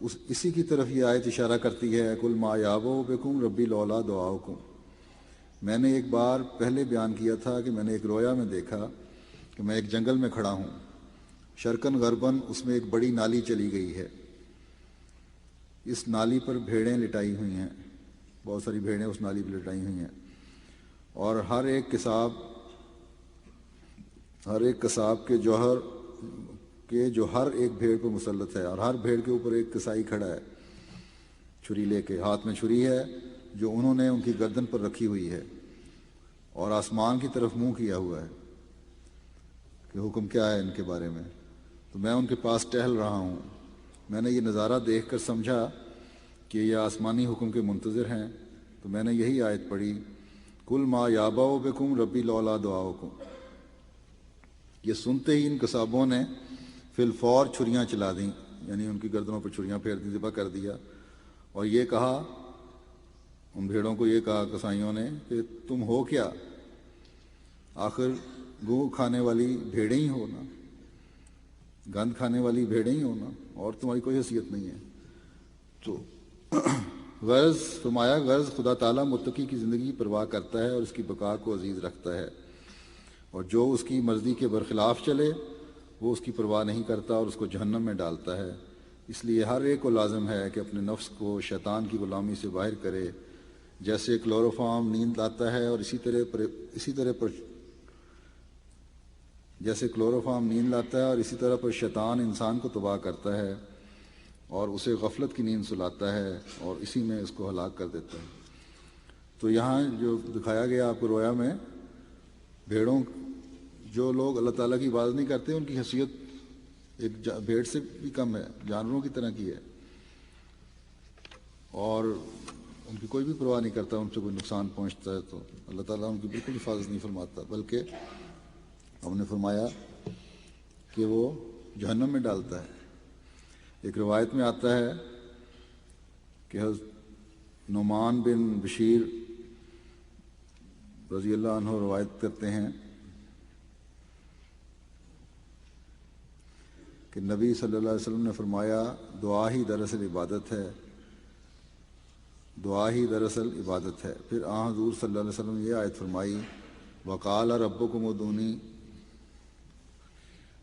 اسی کی طرف یہ آیت اشارہ کرتی ہے، کل ما یابو بکم ربی لولا دعاؤکم. میں نے ایک بار پہلے بیان کیا تھا کہ میں نے ایک رویا میں دیکھا کہ میں ایک جنگل میں کھڑا ہوں، شرقاً غرباً اس میں ایک بڑی نالی چلی گئی ہے. اس نالی پر بھیڑیں لٹائی ہوئی ہیں، بہت ساری بھیڑیں اس نالی پہ لٹائی ہوئی ہیں، اور ہر ایک قصاب کے جوہر کہ جو ہر ایک بھیڑ پر مسلط ہے، اور ہر بھیڑ کے اوپر ایک کسائی کھڑا ہے چھری لے کے، ہاتھ میں چھری ہے جو انہوں نے ان کی گردن پر رکھی ہوئی ہے، اور آسمان کی طرف منہ کیا ہوا ہے کہ حکم کیا ہے ان کے بارے میں. تو میں ان کے پاس ٹہل رہا ہوں. میں نے یہ نظارہ دیکھ کر سمجھا کہ یہ آسمانی حکم کے منتظر ہیں، تو میں نے یہی آیت پڑھی، کل ما یابا بکم ربی لولا دعاؤکم. یہ سنتے ہی ان قصابوں نے فی الفور چھریاں چلا دیں، یعنی ان کی گردنوں پر چھریاں پھیر دی، ذبح کر دیا، اور یہ کہا، ان بھیڑوں کو یہ کہا کسائیوں نے کہ تم ہو کیا؟ آخر گو کھانے والی بھیڑیں ہی ہو نا، گند کھانے والی بھیڑیں ہی ہو نا، اور تمہاری کوئی حیثیت نہیں ہے. تو غرض خدا تعالیٰ متقی کی زندگی کی پرواہ کرتا ہے اور اس کی بقا کو عزیز رکھتا ہے، اور جو اس کی مرضی کے برخلاف چلے وہ اس کی پرواہ نہیں کرتا اور اس کو جہنم میں ڈالتا ہے. اس لیے ہر ایک کو لازم ہے کہ اپنے نفس کو شیطان کی غلامی سے باہر کرے، جیسے کلوروفارم نیند لاتا ہے اور اسی طرح پر شیطان انسان کو تباہ کرتا ہے اور اسے غفلت کی نیند سلاتا ہے اور اسی میں اس کو ہلاک کر دیتا ہے. تو یہاں جو دکھایا گیا آپ کو رویا میں، بھیڑوں، جو لوگ اللہ تعالیٰ کی عبادت نہیں کرتے ان کی حیثیت ایک بھیڑ سے بھی کم ہے، جانوروں کی طرح کی ہے، اور ان کی کوئی بھی پرواہ نہیں کرتا. ان سے کوئی نقصان پہنچتا ہے تو اللہ تعالیٰ ان کی بالکل حفاظت نہیں فرماتا، بلکہ ہم نے فرمایا کہ وہ جہنم میں ڈالتا ہے. ایک روایت میں آتا ہے کہ حضرت نعمان بن بشیر رضی اللہ عنہ روایت کرتے ہیں کہ نبی صلی اللہ علیہ وسلم نے فرمایا، دعا ہی دراصل عبادت ہے، دعا ہی دراصل عبادت ہے. پھر حضور صلی اللہ علیہ وسلم نے یہ آیت فرمائی، وقال ربکم ادعونی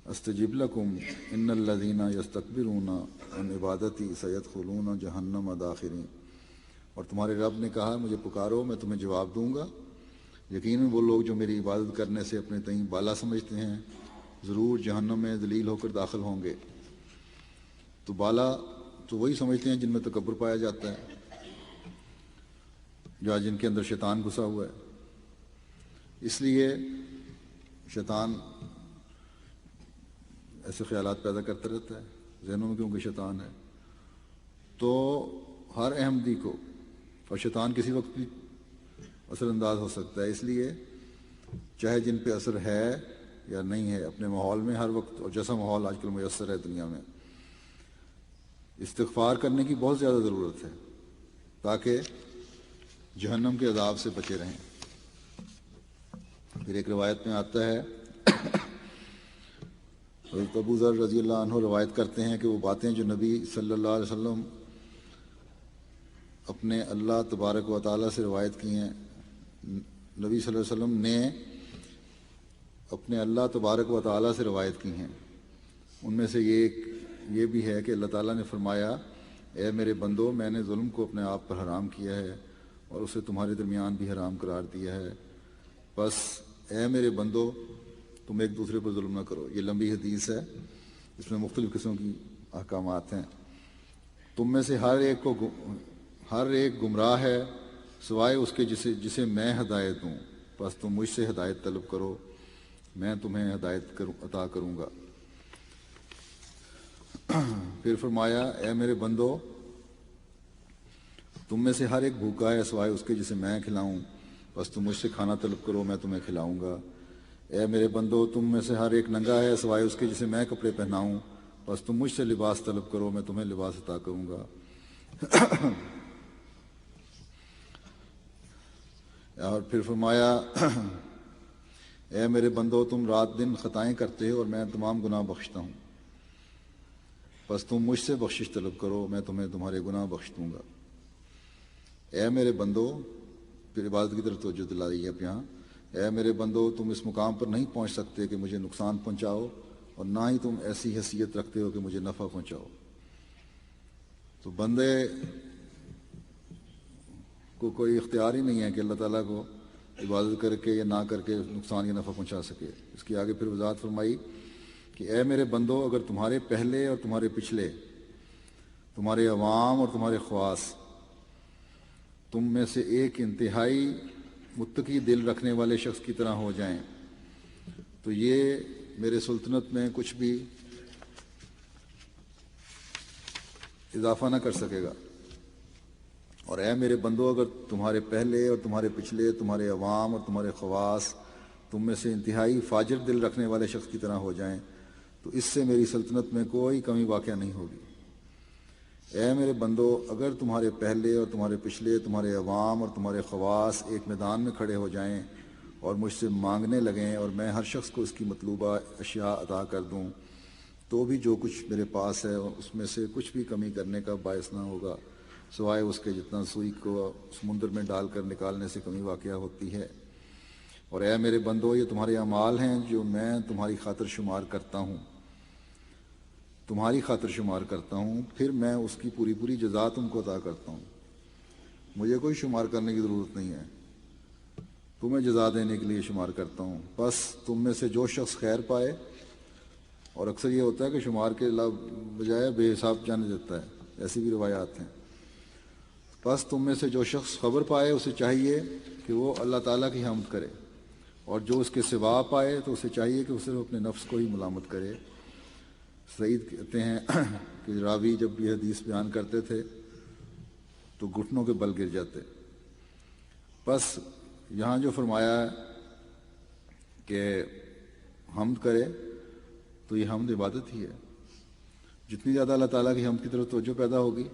استجب لکم ان الذین یستکبرون عن عبادتی سیدخلون جہنم داخرین. اور تمہارے رب نے کہا مجھے پکارو میں تمہیں جواب دوں گا، یقیناً وہ لوگ جو میری عبادت کرنے سے اپنے تئیں بالا سمجھتے ہیں ضرور جہنم میں ذلیل ہو کر داخل ہوں گے. تو بالا تو وہی سمجھتے ہیں جن میں تکبر پایا جاتا ہے، جن کے اندر شیطان گھسا ہوا ہے. اس لیے شیطان ایسے خیالات پیدا کرتا رہتا ہے ذہنوں میں، کیونکہ شیطان ہے. تو ہر احمدی کو، اور شیطان کسی وقت بھی اثر انداز ہو سکتا ہے، اس لیے چاہے جن پہ اثر ہے یا نہیں ہے، اپنے ماحول میں ہر وقت، اور جیسا ماحول آج کل میسر ہے دنیا میں، استغفار کرنے کی بہت زیادہ ضرورت ہے تاکہ جہنم کے عذاب سے بچے رہیں. پھر ایک روایت میں آتا ہے، حضرت ابو ذر رضی اللہ عنہ روایت کرتے ہیں کہ وہ باتیں جو نبی صلی اللہ علیہ وسلم اپنے اللہ تبارک و تعالیٰ سے روایت کی ہیں، نبی صلی اللہ علیہ وسلم نے اپنے اللہ تبارک و تعالیٰ سے روایت کی ہیں. ان میں سے یہ بھی ہے کہ اللہ تعالیٰ نے فرمایا اے میرے بندو میں نے ظلم کو اپنے آپ پر حرام کیا ہے اور اسے تمہارے درمیان بھی حرام قرار دیا ہے، بس اے میرے بندو تم ایک دوسرے پر ظلم نہ کرو۔ یہ لمبی حدیث ہے، اس میں مختلف قسم کی احکامات ہیں۔ تم میں سے ہر ایک گمراہ ہے سوائے اس کے جسے میں ہدایت دوں، بس تم مجھ سے ہدایت طلب کرو، میں تمہیں ہدایت عطا کروں گا۔ پھر فرمایا اے میرے بندو تم میں سے ہر ایک بھوکا ہے سوائے اس کے جسے میں کھلاؤں، بس تم مجھ سے کھانا طلب کرو، میں تمہیں کھلاؤں گا۔ اے میرے بندو تم میں سے ہر ایک ننگا ہے سوائے اس کے جسے میں کپڑے پہناؤں، بس تم مجھ سے لباس طلب کرو، میں تمہیں لباس عطا کروں گا۔ اور پھر فرمایا اے میرے بندو تم رات دن خطائیں کرتے ہو اور میں تمام گناہ بخشتا ہوں، بس تم مجھ سے بخشش طلب کرو، میں تمہیں تمہارے گناہ بخش دوں گا۔ اے میرے بندو، پھر عبادت کی طرف توجہ دلائی ہے اب یہاں، اے میرے بندو تم اس مقام پر نہیں پہنچ سکتے کہ مجھے نقصان پہنچاؤ اور نہ ہی تم ایسی حیثیت رکھتے ہو کہ مجھے نفع پہنچاؤ۔ تو بندے کو کوئی اختیار ہی نہیں ہے کہ اللہ تعالیٰ کو عبادت کر کے یا نہ کر کے نقصان یا نفع پہنچا سکے۔ اس کی آگے پھر وضاحت فرمائی کہ اے میرے بندو اگر تمہارے پہلے اور تمہارے پچھلے، تمہارے عوام اور تمہارے خواص تم میں سے ایک انتہائی متقی دل رکھنے والے شخص کی طرح ہو جائیں تو یہ میرے سلطنت میں کچھ بھی اضافہ نہ کر سکے گا۔ اور اے میرے بندو اگر تمہارے پہلے اور تمہارے پچھلے، تمہارے عوام اور تمہارے خواص تم میں سے انتہائی فاجر دل رکھنے والے شخص کی طرح ہو جائیں تو اس سے میری سلطنت میں کوئی کمی واقع نہیں ہوگی۔ اے میرے بندو اگر تمہارے پہلے اور تمہارے پچھلے، تمہارے عوام اور تمہارے خواص ایک میدان میں کھڑے ہو جائیں اور مجھ سے مانگنے لگیں اور میں ہر شخص کو اس کی مطلوبہ اشیاء عطا کر دوں تو بھی جو کچھ میرے پاس ہے اس میں سے کچھ بھی کمی کرنے کا باعث نہ ہوگا سوائے اس کے جتنا سوئی کو سمندر میں ڈال کر نکالنے سے کمی واقع ہوتی ہے۔ اور اے میرے بندو یہ تمہارے اعمال ہیں جو میں تمہاری خاطر شمار کرتا ہوں، پھر میں اس کی پوری جزا تم کو عطا کرتا ہوں۔ مجھے کوئی شمار کرنے کی ضرورت نہیں ہے، تمہیں جزا دینے کے لیے شمار کرتا ہوں۔ بس تم میں سے جو شخص خیر پائے، اور اکثر یہ ہوتا ہے کہ شمار کے بجائے بے حساب جانے دیتا ہے، ایسی بھی روایات ہیں۔ بس تم میں سے جو شخص خبر پائے اسے چاہیے کہ وہ اللہ تعالیٰ کی حمد کرے، اور جو اس کے سوا پائے تو اسے چاہیے کہ وہ صرف اپنے نفس کو ہی ملامت کرے۔ سعید کہتے ہیں کہ راوی جب یہ حدیث بیان کرتے تھے تو گھٹنوں کے بل گر جاتے۔ بس یہاں جو فرمایا ہے کہ حمد کرے تو یہ حمد عبادت ہی ہے۔ جتنی زیادہ اللہ تعالیٰ کی حمد کی طرف توجہ پیدا ہوگی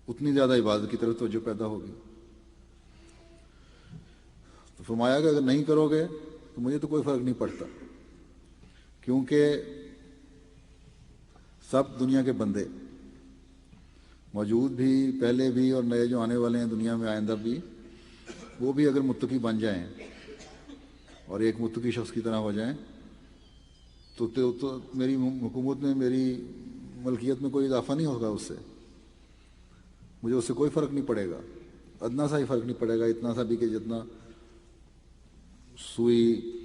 اتنی زیادہ عبادت کی طرف توجہ پیدا ہوگی۔ تو فرمایا کہ اگر نہیں کرو گے تو مجھے تو کوئی فرق نہیں پڑتا، کیونکہ سب دنیا کے بندے موجود بھی، پہلے بھی اور نئے جو آنے والے ہیں دنیا میں آئندہ بھی، وہ بھی اگر متقی بن جائیں اور ایک متقی شخص کی طرح ہو جائیں تو میری حکومت میں، میری ملکیت میں کوئی اضافہ نہیں ہوگا، اس سے مجھے اس سے کوئی فرق نہیں پڑے گا، ادنا سا ہی فرق نہیں پڑے گا، اتنا سا بھی کہ جتنا سوئی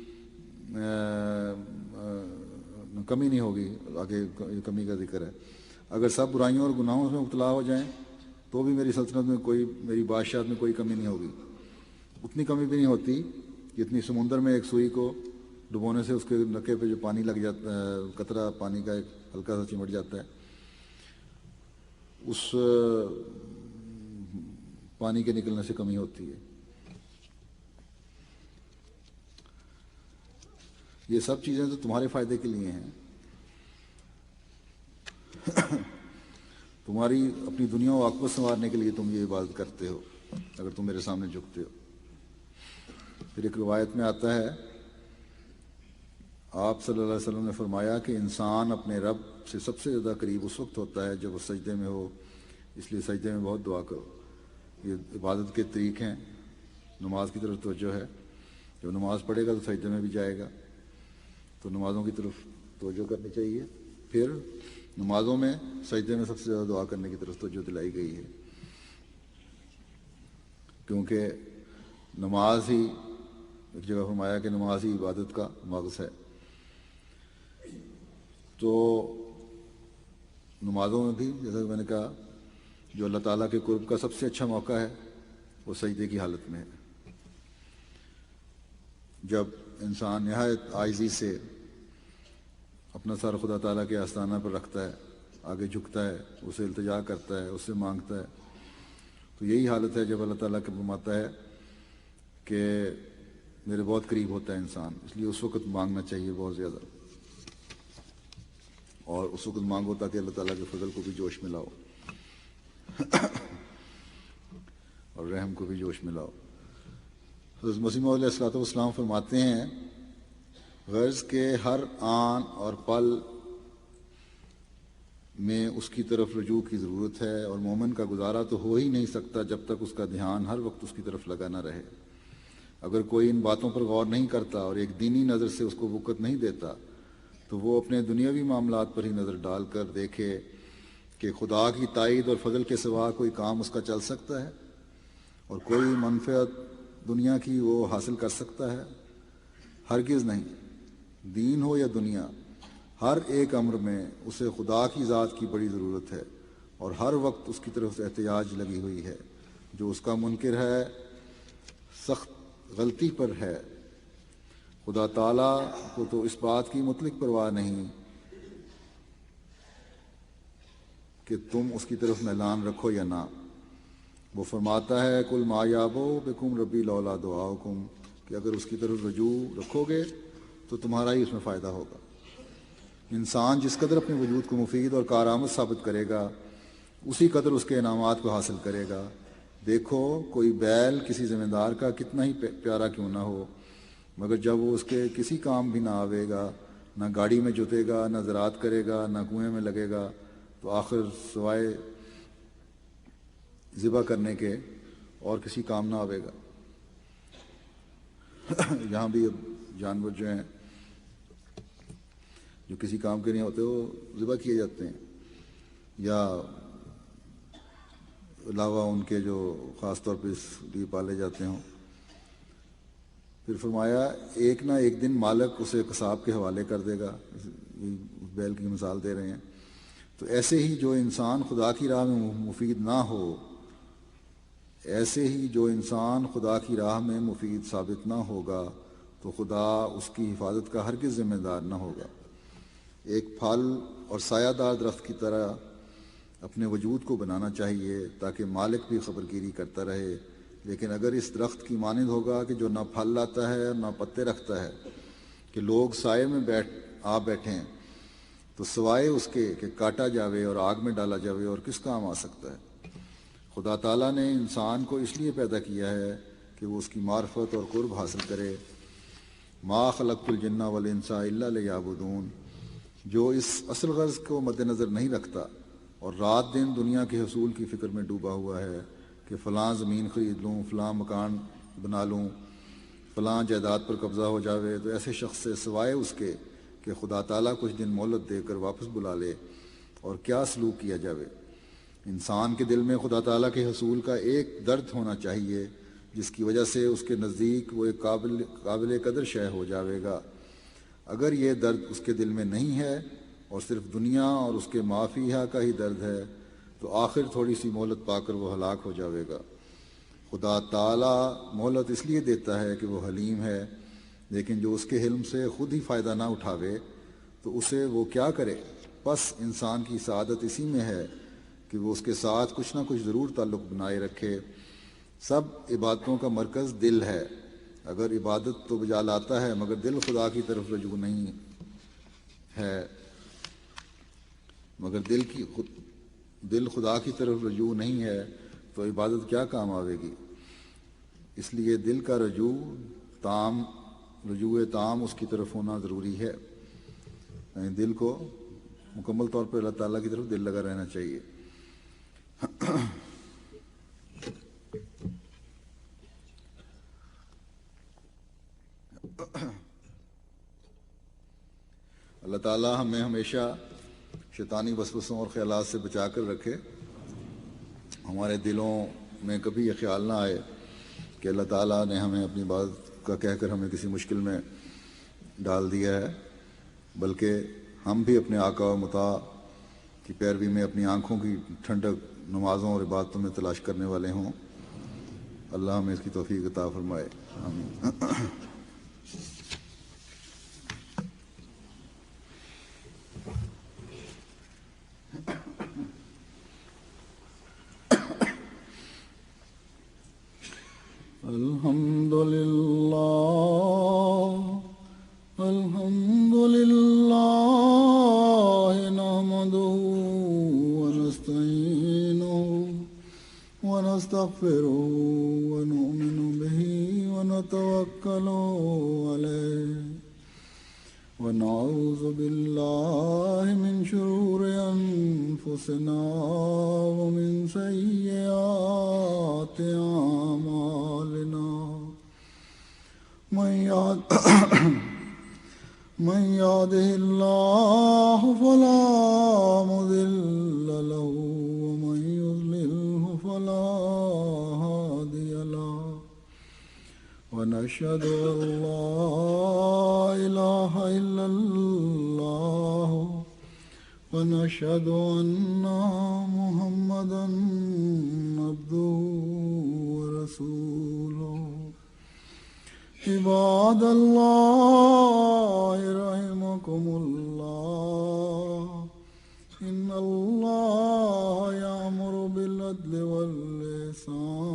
کمی نہیں ہوگی۔ آگے کمی کا ذکر ہے۔ اگر سب برائیوں اور گناہوں میں مبتلا ہو جائیں تو بھی میری سلطنت میں میری بادشاہت میں کوئی کمی نہیں ہوگی۔ اتنی کمی بھی نہیں ہوتی جتنی سمندر میں ایک سوئی کو ڈبونے سے اس کے نکے پہ جو پانی لگ جاتا ہے، قطرہ پانی کا ایک ہلکا سا چمٹ جاتا ہے، اس پانی کے نکلنے سے کمی ہوتی ہے۔ یہ سب چیزیں تو تمہارے فائدے کے لیے ہیں، تمہاری اپنی دنیا و عاقبت سنوارنے کے لیے تم یہ عبادت کرتے ہو اگر تم میرے سامنے جھکتے ہو۔ پھر ایک روایت میں آتا ہے آپ صلی اللہ علیہ وسلم نے فرمایا کہ انسان اپنے رب سے سب سے زیادہ قریب اس وقت ہوتا ہے جب وہ سجدے میں ہو، اس لیے سجدے میں بہت دعا کرو۔ یہ عبادت کے طریق ہیں۔ نماز کی طرف توجہ ہے، جب نماز پڑھے گا تو سجدے میں بھی جائے گا، تو نمازوں کی طرف توجہ کرنی چاہیے۔ پھر نمازوں میں سجدے میں سب سے زیادہ دعا کرنے کی طرف توجہ دلائی گئی ہے، کیونکہ نماز ہی، ایک جگہ فرمایا کہ نماز ہی عبادت کا مغز ہے۔ تو نمازوں میں بھی جیسا کہ میں نے کہا، جو اللہ تعالیٰ کے قرب کا سب سے اچھا موقع ہے وہ سجدے کی حالت میں ہے، جب انسان نہایت عاجزی سے اپنا سر خدا تعالیٰ کے آستانہ پر رکھتا ہے، آگے جھکتا ہے، اسے التجا کرتا ہے، اس سے مانگتا ہے، تو یہی حالت ہے جب اللہ تعالیٰ کے فرماتا ہے کہ میرے بہت قریب ہوتا ہے انسان، اس لیے اس وقت مانگنا چاہیے بہت زیادہ، اور اس وقت مانگو تاکہ اللہ تعالیٰ کے فضل کو بھی جوش میں لاؤ اور رحم کو بھی جوش میں لاؤ۔ حضرت مسیح موعود علیہ الصلوۃ والسلام فرماتے ہیں، غرض کے ہر آن اور پل میں اس کی طرف رجوع کی ضرورت ہے، اور مومن کا گزارا تو ہو ہی نہیں سکتا جب تک اس کا دھیان ہر وقت اس کی طرف لگا نہ رہے۔ اگر کوئی ان باتوں پر غور نہیں کرتا اور ایک دینی نظر سے اس کو وقت نہیں دیتا، تو وہ اپنے دنیاوی معاملات پر ہی نظر ڈال کر دیکھے کہ خدا کی تائید اور فضل کے سوا کوئی کام اس کا چل سکتا ہے اور کوئی منفعت دنیا کی وہ حاصل کر سکتا ہے؟ ہرگز نہیں۔ دین ہو یا دنیا، ہر ایک امر میں اسے خدا کی ذات کی بڑی ضرورت ہے، اور ہر وقت اس کی طرف سے احتیاج لگی ہوئی ہے۔ جو اس کا منکر ہے سخت غلطی پر ہے۔ خدا تعالیٰ کو تو اس بات کی مطلق پرواہ نہیں کہ تم اس کی طرف میلان رکھو یا نہ۔ وہ فرماتا ہے کل ما یابو بکم ربی لولا دعاؤکم، کہ اگر اس کی طرف رجوع رکھو گے تو تمہارا ہی اس میں فائدہ ہوگا۔ انسان جس قدر اپنے وجود کو مفید اور کارآمد ثابت کرے گا، اسی قدر اس کے انعامات کو حاصل کرے گا۔ دیکھو کوئی بیل کسی ذمہ دار کا کتنا ہی پیارا کیوں نہ ہو، مگر جب وہ اس کے کسی کام بھی نہ آوے گا، نہ گاڑی میں جوتے گا، نہ زراعت کرے گا، نہ کنویں میں لگے گا، تو آخر سوائے ذبح کرنے کے اور کسی کام نہ آوے گا۔ یہاں بھی جانور جو ہیں جو کسی کام کے نہیں ہوتے وہ ذبح کیے جاتے ہیں، یا علاوہ ان کے جو خاص طور پہ اس لیے پالے جاتے ہوں۔ پھر فرمایا ایک نہ ایک دن مالک اسے قصاب کے حوالے کر دے گا، بیل کی مثال دے رہے ہیں۔ تو ایسے ہی جو انسان خدا کی راہ میں مفید نہ ہو، ایسے ہی جو انسان خدا کی راہ میں مفید ثابت نہ ہوگا، تو خدا اس کی حفاظت کا ہرگز ذمہ دار نہ ہوگا۔ ایک پھل اور سایہ دار درخت کی طرح اپنے وجود کو بنانا چاہیے تاکہ مالک بھی خبرگیری کرتا رہے، لیکن اگر اس درخت کی مانند ہوگا کہ جو نہ پھل لاتا ہے اور نہ پتے رکھتا ہے کہ لوگ سائے میں بیٹھیں، تو سوائے اس کے کہ کاٹا جاوے اور آگ میں ڈالا جاوے اور کس کام آ سکتا ہے۔ خدا تعالیٰ نے انسان کو اس لیے پیدا کیا ہے کہ وہ اس کی معرفت اور قرب حاصل کرے۔ ما خلقت الجن والانس الا لیعبدون، جو اس اصل غرض کو مد نظر نہیں رکھتا اور رات دن دنیا کے حصول کی فکر میں ڈوبا ہوا ہے کہ فلاں زمین خرید لوں، فلاں مکان بنا لوں، فلاں جائیداد پر قبضہ ہو جاوے، تو ایسے شخص سے سوائے اس کے کہ خدا تعالیٰ کچھ دن مہلت دے کر واپس بلا لے اور کیا سلوک کیا جاوے۔ انسان کے دل میں خدا تعالیٰ کے حصول کا ایک درد ہونا چاہیے جس کی وجہ سے اس کے نزدیک وہ ایک قابل قدر شے ہو جاوے گا۔ اگر یہ درد اس کے دل میں نہیں ہے اور صرف دنیا اور اس کے معافیہ کا ہی درد ہے، تو آخر تھوڑی سی مہلت پا کر وہ ہلاک ہو جاوے گا۔ خدا تعالیٰ مہلت اس لیے دیتا ہے کہ وہ حلیم ہے، لیکن جو اس کے حلم سے خود ہی فائدہ نہ اٹھاوے تو اسے وہ کیا کرے؟ بس انسان کی سعادت اسی میں ہے کہ وہ اس کے ساتھ کچھ نہ کچھ ضرور تعلق بنائے رکھے۔ سب عبادتوں کا مرکز دل ہے۔ اگر عبادت تو بجا لاتا ہے مگر دل خدا کی طرف رجوع نہیں ہے، مگر دل خدا کی طرف رجوع نہیں ہے تو عبادت کیا کام آوے گی؟ اس لیے دل کا رجوع تام اس کی طرف ہونا ضروری ہے، یعنی دل کو مکمل طور پر اللہ تعالیٰ کی طرف دل لگا رہنا چاہیے۔ اللہ تعالیٰ ہمیں ہمیشہ شیطانی وسوسوں اور خیالات سے بچا کر رکھے. ہمارے دلوں میں کبھی یہ خیال نہ آئے کہ اللہ تعالیٰ نے ہمیں اپنی بات کا کہہ کر ہمیں کسی مشکل میں ڈال دیا ہے، بلکہ ہم بھی اپنے آقا و مطاع کی پیروی میں اپنی آنکھوں کی ٹھنڈک نمازوں اور عبادتوں میں تلاش کرنے والے ہوں. اللہ ہمیں اس کی توفیق عطا فرمائے. آمین. الحمد لله نحمده ونستعينه ونستغفره ونؤمن به ونتوكل عليه ونعوذ بالله من شرور أنفسنا ومن سيئات أعمالنا. من يهده الله فلا مضل له ومن يضلله فلا هادي له ونشهد أن لا إله إلا الله ونشهد أن محمدا عبده ورسوله. عباد الله رحمكم الله إن الله يأمر بالعدل والإحسان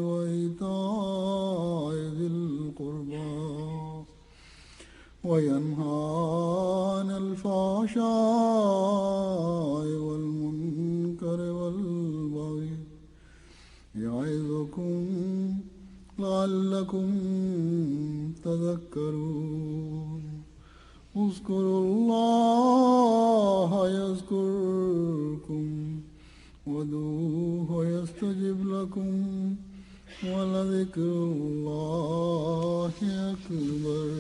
وإيتاء ذي القربى وينهى عن الفحشاء والمنكر والبغي يعظكم لعلكم تذكرون. اذكروا الله يذكركم وادعوه يستجب لكم ولذكر الله أكبر.